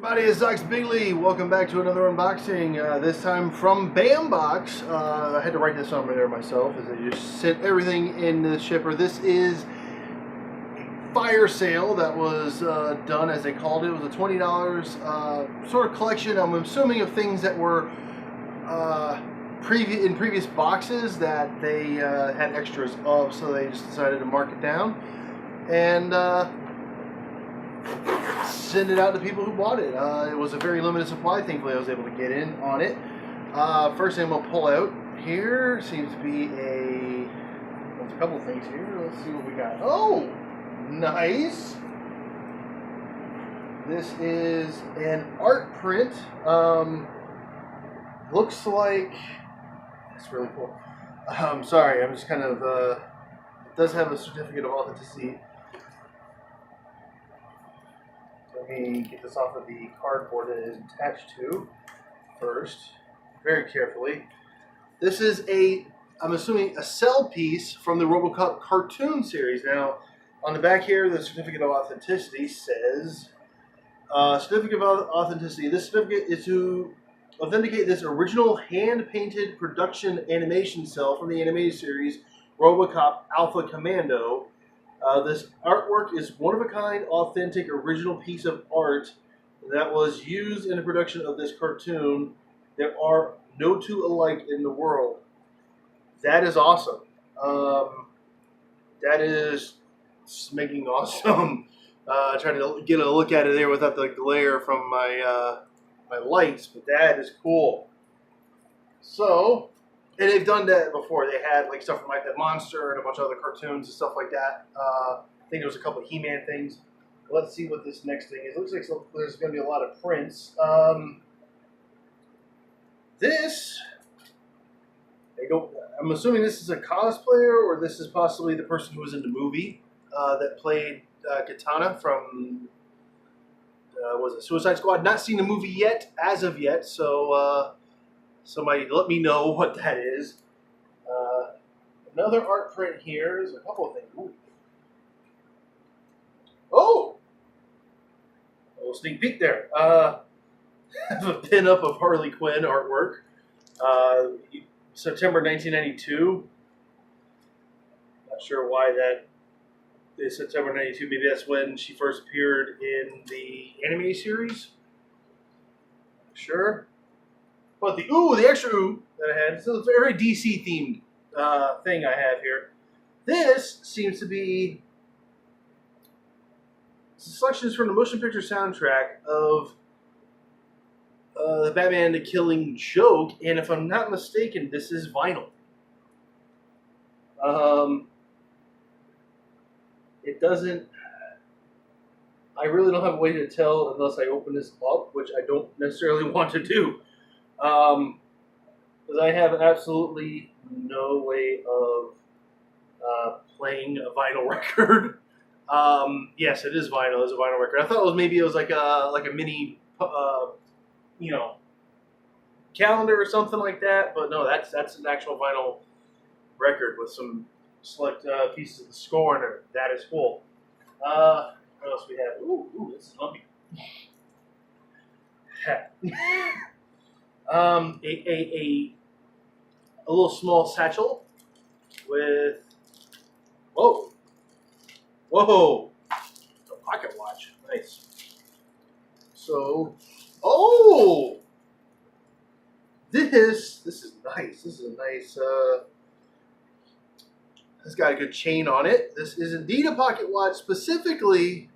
Everybody, it's Docs Bigley. Welcome back to another unboxing. This time from Bambox. I had to write this on there myself as I just sent everything in the shipper. This is a fire sale that was done as they called it. It was a $20 sort of collection, I'm assuming, of things that were in previous boxes that they had extras of, so they just decided to mark it down and send it out to people who bought it. It was a very limited supply. Thankfully, I was able to get in on it. First thing I'm going to pull out here seems to be there's a couple things here. Let's see what we got. Oh, nice. This is an art print. Looks like, it's really cool. Sorry, I'm just kind of, it does have a certificate of authenticity. Let me get this off of the cardboard that it is attached to first, very carefully. This is I'm assuming, a cell piece from the RoboCop cartoon series. Now, on the back here, the certificate of authenticity says, certificate of authenticity. This certificate is to authenticate this original hand-painted production animation cell from the animated series RoboCop Alpha Commando. This artwork is one-of-a-kind, authentic, original piece of art that was used in the production of this cartoon. There are no two alike in the world. That is awesome. That is making awesome. Trying to get a look at it there without the glare from my my lights, but that is cool. So, and they've done that before. They had like stuff from like that Monster and a bunch of other cartoons and stuff like that. I think there was a couple of He-Man things. Let's see what this next thing is. It looks like there's going to be a lot of prints. I'm assuming this is a cosplayer, or this is possibly the person who was in the movie that played Katana from was it Suicide Squad? Not seen the movie yet, as of yet. So somebody let me know what that is. Another art print here. There's a couple of things. Ooh. Oh! A little sneak peek there. Have a pin-up of Harley Quinn artwork. September 1992. Not sure why that is September 92. Maybe that's when she first appeared in the anime series. Sure. But the extra ooh that I had, so it's a very DC themed thing I have here. This seems to be selections from the motion picture soundtrack of the Batman: The Killing Joke, and if I'm not mistaken, this is vinyl. It doesn't. I really don't have a way to tell unless I open this up, which I don't necessarily want to do. Because I have absolutely no way of playing a vinyl record. Yes, it is vinyl. It's a vinyl record. I thought it was like a mini, calendar or something like that. But no, that's an actual vinyl record with some select pieces of the score in it. That is cool. What else we have? Ooh, this is lumpy. A little small satchel with whoa, a pocket watch. Nice. So, this is nice. This is a nice. It's got a good chain on it. This is indeed a pocket watch. Specifically,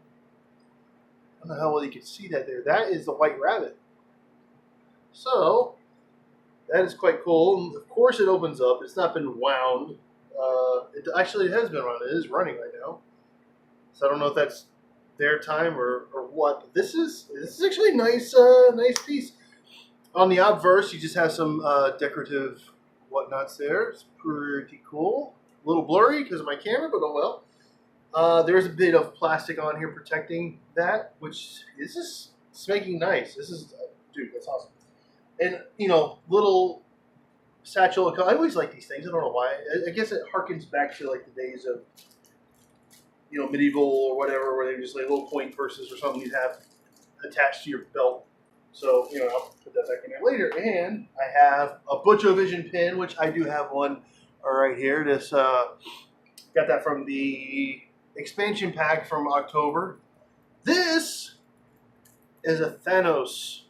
I don't know how well you can see that there. That is the White Rabbit. So, that is quite cool. And of course, it opens up. It's not been wound. It has been wound. It is running right now. So I don't know if that's their time or what. But this is actually a nice piece. On the obverse, you just have some decorative whatnots there. It's pretty cool. A little blurry because of my camera, but oh well. There's a bit of plastic on here protecting that, which is just making nice. This is, dude, that's awesome. And, little satchel. I always like these things. I don't know why. I guess it harkens back to, like, the days of, medieval or whatever, where they just like little coin purses or something you'd have attached to your belt. So, I'll put that back in there later. And I have a Butchovision pin, which I do have one right here. This got that from the expansion pack from October. This is a Thanos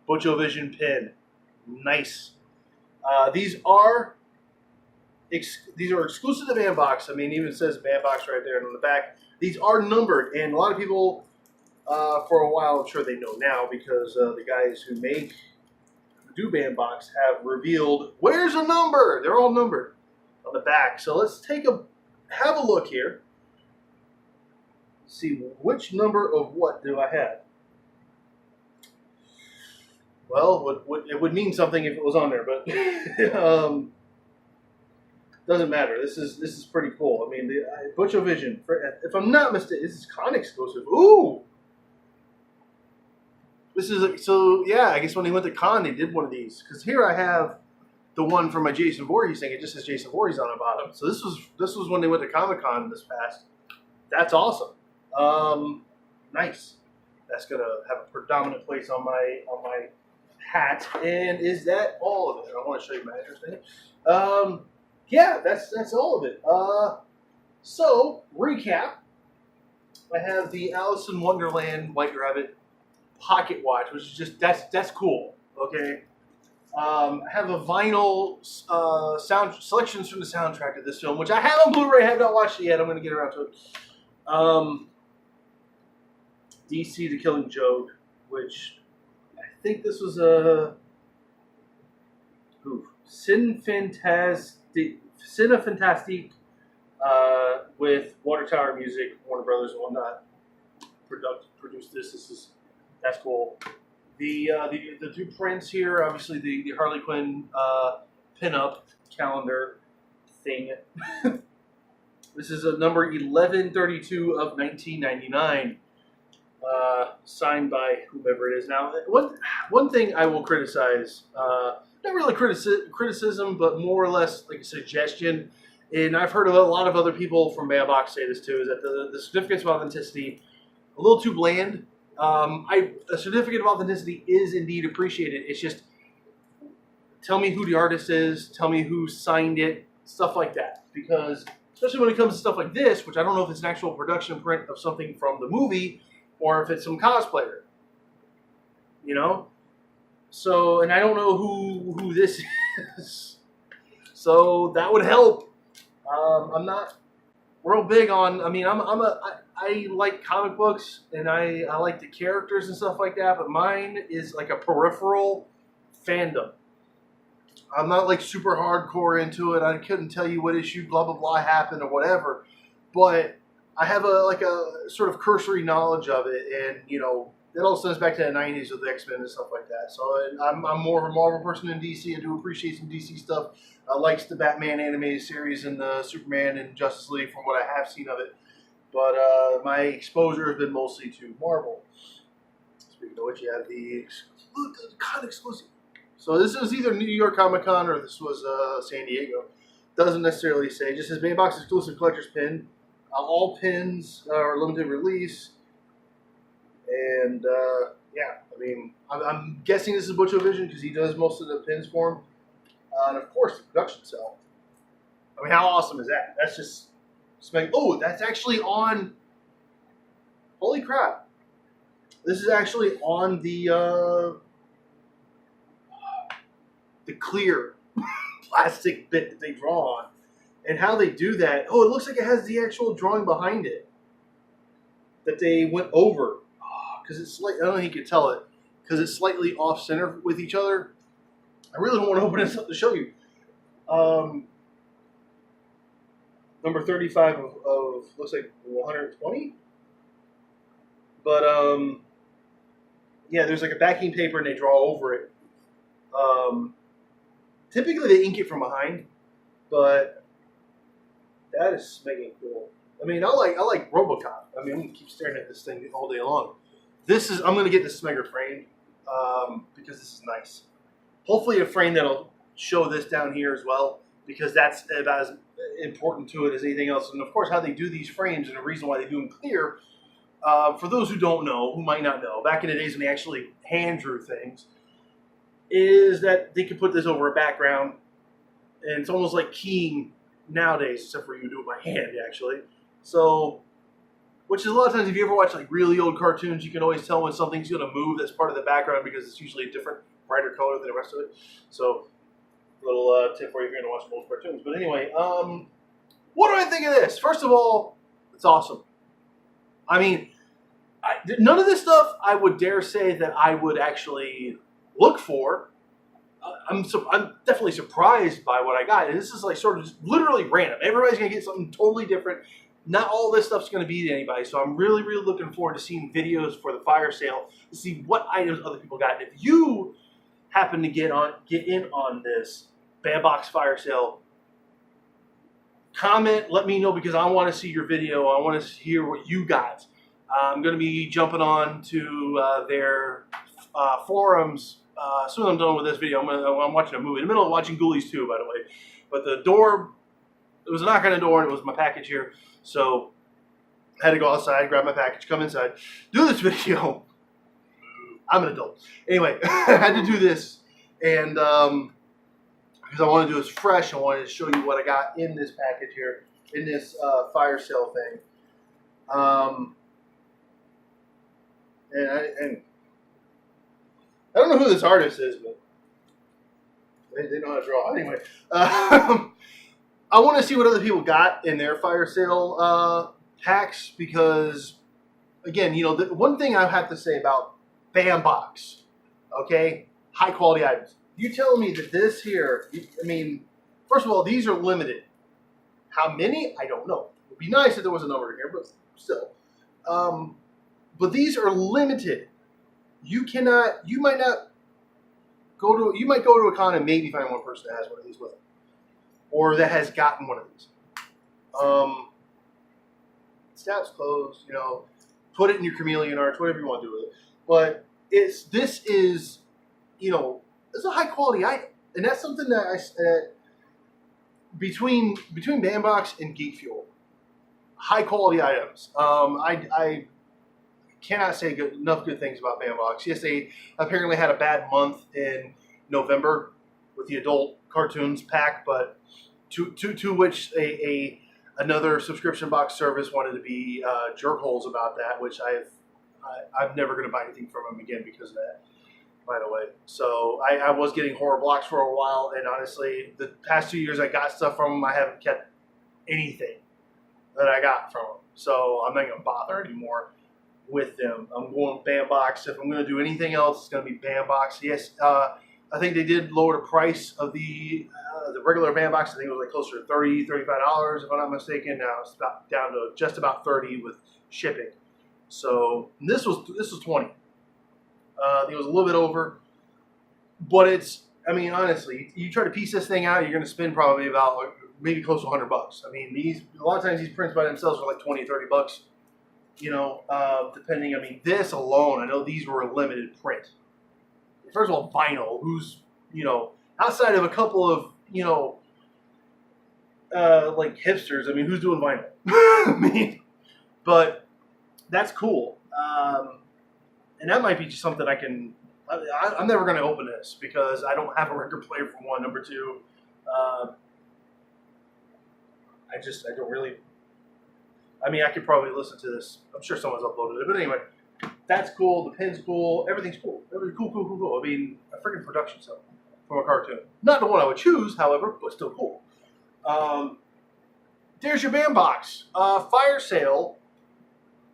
Butchovision pin. Nice. These are exclusive to Bandbox. I mean, even says Bandbox right there on the back. These are numbered, and a lot of people, for a while, I'm sure they know now because the guys who do Bandbox have revealed where's a number. They're all numbered on the back. So let's have a look here. See which number of what do I have. Well, it would mean something if it was on there, but doesn't matter. This is pretty cool. I mean, the Butchovision, if I'm not mistaken, this is con exclusive. Ooh, this is so. Yeah, I guess when they went to con, they did one of these. Because here I have the one from my Jason Voorhees thing. It just says Jason Voorhees on the bottom. So this was when they went to Comic-Con this past. That's awesome. Nice. That's gonna have a predominant place on my hat. And is that all of it? I want to show you my address thing. Yeah, that's all of it. So recap. I have the Alice in Wonderland White Rabbit pocket watch, which is just that's cool. Okay. I have a vinyl sound selections from the soundtrack of this film, which I have on Blu-ray. I have not watched it yet. I'm going to get around to it. DC: The Killing Joke, which I think this was a Cine Fantastique with Water Tower Music, Warner Brothers and whatnot produced this. That's cool. The two prints here, obviously the Harley Quinn pinup calendar thing. This is a number 1132 of 1999, signed by whomever it is. Now, one thing I will criticize, not really criticism, but more or less like a suggestion, and I've heard of a lot of other people from Bandbox say this too, is that the certificates of authenticity a little too bland. A certificate of authenticity is indeed appreciated. It's just, tell me who the artist is, tell me who signed it, stuff like that. Because, especially when it comes to stuff like this, which I don't know if it's an actual production print of something from the movie, or if it's some cosplayer. So, and I don't know who this is. So, that would help. I'm not real big on, I like comic books, and I like the characters and stuff like that, but mine is like a peripheral fandom. I'm not like super hardcore into it. I couldn't tell you what issue blah, blah, blah happened or whatever, but I have a sort of cursory knowledge of it, and, it all stems back to the 90s with X-Men and stuff like that. So I'm more of a Marvel person than DC. I do appreciate some DC stuff. I like the Batman animated series and the Superman and Justice League from what I have seen of it. But my exposure has been mostly to Marvel. Speaking of which, you have the con exclusive. So this was either New York Comic Con or this was San Diego. Doesn't necessarily say. It just says Bandbox exclusive collector's pin. All pins are limited release. And I'm guessing this is Butchovision because he does most of the pins for him. And of course, the production cell. How awesome is that? That's just. Oh, that's actually on. Holy crap! This is actually on the clear plastic bit that they draw on, and how they do that. Oh, it looks like it has the actual drawing behind it that they went over. Because it's I don't think you can tell it because it's slightly off center with each other. I really don't want to open this up to show you. Number 35 of looks like 120. But there's like a backing paper and they draw over it. Typically they ink it from behind, but that is making cool. I like RoboCop. I'm gonna keep staring at this thing all day long. I'm gonna get this Smegger framed because this is nice. Hopefully a frame that'll show this down here as well, because that's about as important to it as anything else. And of course, how they do these frames and the reason why they do them clear for those who don't know, who might not know, back in the days when they actually hand drew things, is that they could put this over a background, and it's almost like keying nowadays, except for you do it by hand, actually. So, which is a lot of times, if you ever watch like really old cartoons, you can always tell when something's going to move that's part of the background because it's usually a different, brighter color than the rest of it. So, little tip for you if you're going to watch old cartoons. But anyway, what do I think of this? First of all, it's awesome. I mean, none of this stuff I would dare say that I would actually look for. I'm definitely surprised by what I got. And this is like sort of just literally random. Everybody's going to get something totally different. Not all this stuff's going to be to anybody. So I'm really, really looking forward to seeing videos for the fire sale to see what items other people got. And if you happen to get in on this Bambox fire sale, comment, let me know, because I want to see your video. I want to hear what you got. I'm going to be jumping on to their forums as soon as I'm done with this video. I'm watching a movie. In the middle of watching Ghoulies 2, by the way. But the door, it was a knock on the door, and it was my package here. So I had to go outside, grab my package, come inside, do this video. I'm an adult. Anyway, I had to do this, and because I wanted to do this fresh, I wanted to show you what I got in this package here, in this fire sale thing. And I don't know who this artist is, but they know how to draw. Anyway, I want to see what other people got in their fire sale packs, because, again, you know, the one thing I have to say about Bambox, okay, high quality items. You tell me that this here, I mean, first of all, these are limited. How many? I don't know. It would be nice if there was a number here, but still. But these are limited. You might go to a con and maybe find one person that has one of these with them, or that has gotten one of these. Snap's closed, you know, put it in your chameleon arch, whatever you want to do with it. But this is, you know, it's a high quality item, and that's something that between Bambox and Geek Fuel, high quality items. I cannot say enough good things about Bambox. Yes, they apparently had a bad month in November with the adult cartoons pack, but to which another subscription box service wanted to be jerkholes about that, which I'm never going to buy anything from them again because of that, by the way. So I was getting horror blocks for a while, and honestly, the past 2 years I got stuff from them. I haven't kept anything that I got from them, so I'm not going to bother anymore with them. I'm going Bambox. If I'm going to do anything else, it's going to be Bambox. Yes, I think they did lower the price of the regular Bambox. I think it was like closer to $30, $35, if I'm not mistaken. Now it's about down to just about $30 with shipping. So this was $20. I think it was a little bit over, but it's, I mean, honestly, you try to piece this thing out, you're going to spend probably about maybe close to $100. I mean, a lot of times these prints by themselves are like $20, $30. You know, depending. I mean, this alone, I know these were a limited print. First of all, vinyl. Who's, you know, outside of a couple of, you know, like hipsters. I mean, who's doing vinyl? I mean, but that's cool. And that might be just something I can. I'm never going to open this because I don't have a record player for one. Number two, I don't really. I mean, I could probably listen to this. I'm sure someone's uploaded it. But anyway, that's cool. The pin's cool. Everything's cool. Everything's cool. I mean, a freaking production cell from a cartoon. Not the one I would choose, however, but still cool. There's your Bambox. Fire sale.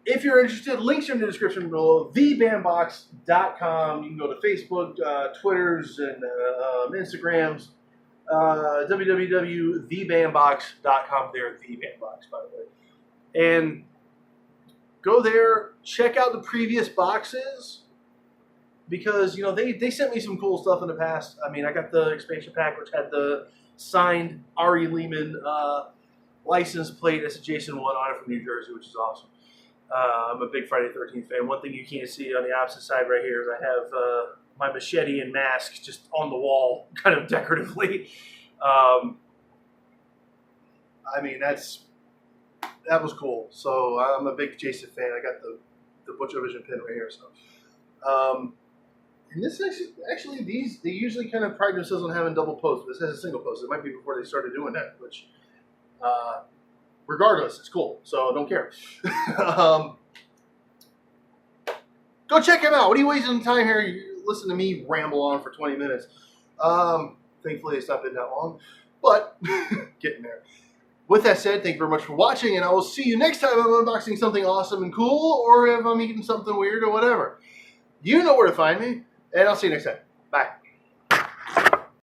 If you're interested, links are in the description below. TheBambox.com. You can go to Facebook, Twitters, and Instagrams. www.thebambox.com. They're The Bambox, by the way. And go there, check out the previous boxes, because, you know, they sent me some cool stuff in the past. I mean, I got the expansion pack, which had the signed Ari Lehman license plate as a Jason 1 on it from New Jersey, which is awesome. I'm a big Friday the 13th fan. One thing you can't see on the opposite side right here is I have my machete and mask just on the wall, kind of decoratively. I mean, that was cool. So I'm a big Jason fan. I got the the Butchovision pin right here. So, and this actually they usually kind of pride themselves on having double posts. This has a single post. It might be before they started doing that, which, regardless, it's cool. So I don't care. Go check him out. What are you wasting time here? You listen to me ramble on for 20 minutes. Thankfully, it's not been that long, but getting there. With that said, thank you very much for watching, and I will see you next time I'm unboxing something awesome and cool, or if I'm eating something weird or whatever. You know where to find me, and I'll see you next time.